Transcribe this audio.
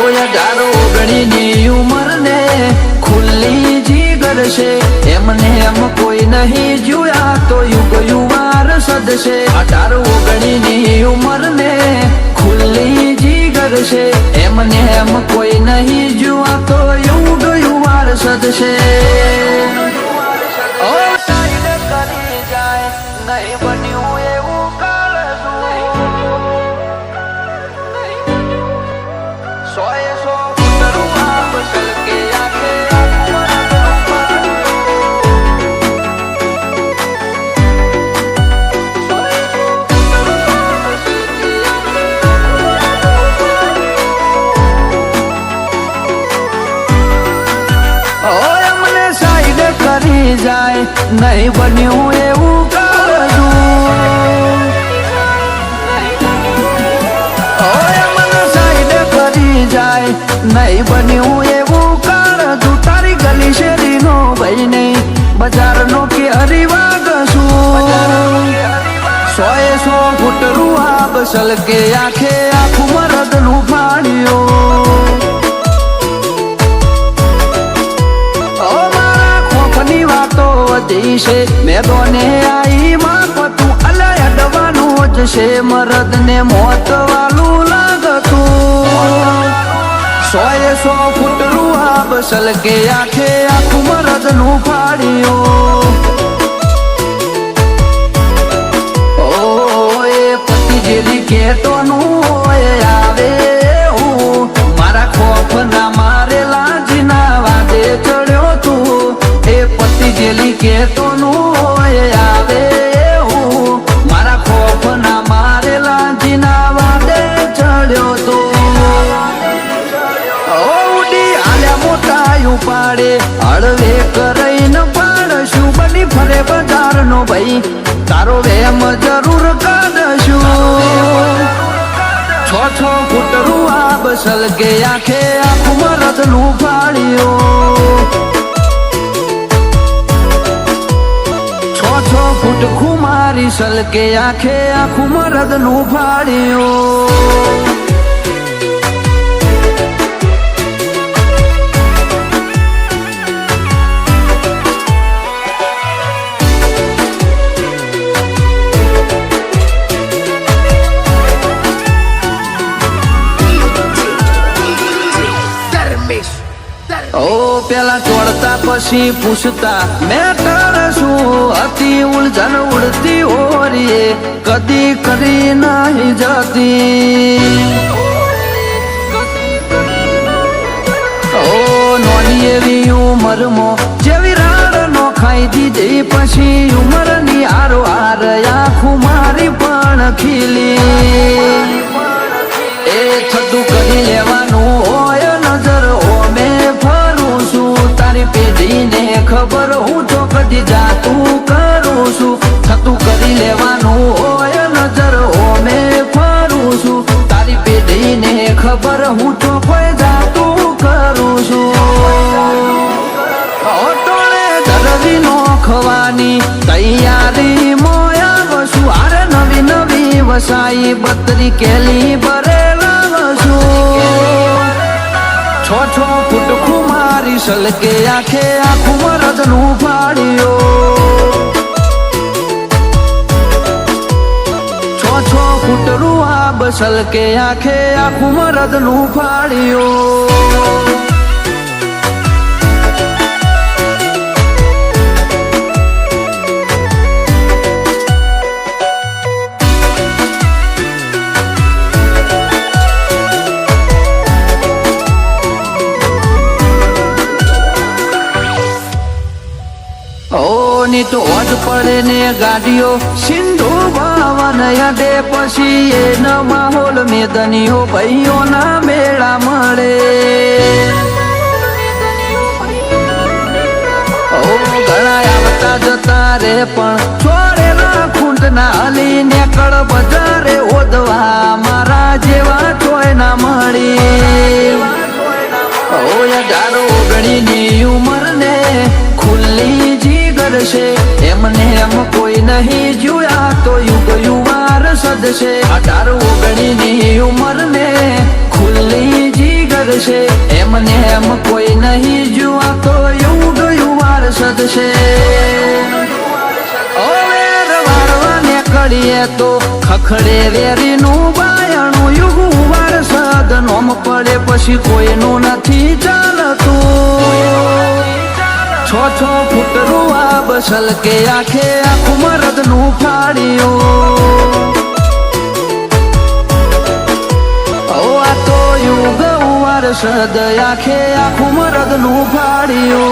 18 19ની ઉંમર ને ખુલ્લી જીગર છે, એમને એમ કોઈ નહીં જોયા તો યુગ યુવાર સદશે. 18 19ની ઉંમર ને ખુલ્લી જીગર છે, એમને એમ કોઈ નહીં જોયા તો યુગ યુવાર સદશે. ઓ સાઈડ કરી જાય નહીં બન્યું એવું કાળજું, 100 ફૂટનું આપ સલકે આંખે કરી જાય નહીં બન્યું એવું કાળજું. મને સાઈડ કરી જાય નહીં બન્યું એવું કાળજું. તારી ગલી શેરીનો ભાઈ નહીં, બજારનો કે હરિવાગ શું. 100 ફૂટ રૂઆબ સલકે આંખે આખું મરદનું ફાડ્યું. મેદોને આઈ માપતું અલય અડવાનું જ છે, મરદ ને મોત વાલું લાગતું. 100 ફૂટ રૂઆબ સલકે આંખે આખું મરદ નું ફાડ્યું. ઓ એ પતિ જેલી કેતોનું આવે હું, મારા ખોફ ના મારેલા જીના વાદે ચડ્યો તું. એ પતિ જેલી કેતોનું આવે હું, મારા ખોફ ના મારેલા જીના વાદે ચડ્યો તો. ઉડી હાલ્યા મોટા ઉપાડે હળવે કરાઈને પાડશું. બની ફરે બજાર નો ભાઈ તારો વેમ જરૂર કાઢશું. 6 ફૂટ રૂઆબ સલકે આંખે આખું મરદ નું ફાડ્યું. 6 ફૂટ ખુમારી સલકે આંખે આખું મરદ નું ફાડ્યું. પેલા ચોડતા પછી પૂછતા મેટર શું હતી, ઉલઝન ઉડતી ઓરીએ કદી કરી નહીં જતી. નોની એવી ઉંમરમાં જેવી રાડ નો ખાઈ દીધી, પછી ઉંમરની આરો હાર આખું મારી પણ ખીલી. એ થતું કરી લેવાનું હોય નજર ઓમે ફરું છું. તારી પેઢીને ખબર હું તો કદી જાતું કરું છું. થતું કરી લેવાનું હોય નજર ઓમે ફરું છું. તારી પેઢીને ખબર હું તો કોઈ જાતું કરું છું. ઓટોળે ધરવી નો ખવાની તૈયારી મોયા વસુ. આરે નવી નવી વસાઈ 32 કેલી ભરેલા વસુ. 6 ફૂટ ખુમારી સલકે આંખે આખું મરદ નું ફાડ્યું. 6 ફૂટ રૂઆબ સલકે આંખે આખું મરદ નું ફાડ્યું. ની તો ઓજ પડે ને ગાડીઓ સિંધુ ભવન અડે, પછી એનો માહોલ મેદનીઓ ભાઈઓના મેળા મળે. ઘણા આવતા જતા રે પણ છોડેલા ખૂંટ ના હલી ને કળ બજારે ઓદવા મારા જેવા કોઈ ના મળી. 18 19ની ઉંમર ને ખુલ્લી જીગર છે, એમને એમ કોઈ નહીં જોયા તો યુગ યુવાર સદશે. 18 19ની ઉંમર ને ખુલ્લી જીગર કરશે એમને એમ કોઈ નહીં જુआ તો એવું ગયું વારસદ છે વારવાને કડીએ તો ખખડે વેરીનું બાયણું યુગું વારસદ નોમ પડે પછી કોઈનું નથી ચાલતું છ ફૂટનું આ બસલ કે આખે આખું મરદનું ફાડ્યું આ તો યુગ વારસદ આખે આખું મરદનું ફાડ્યું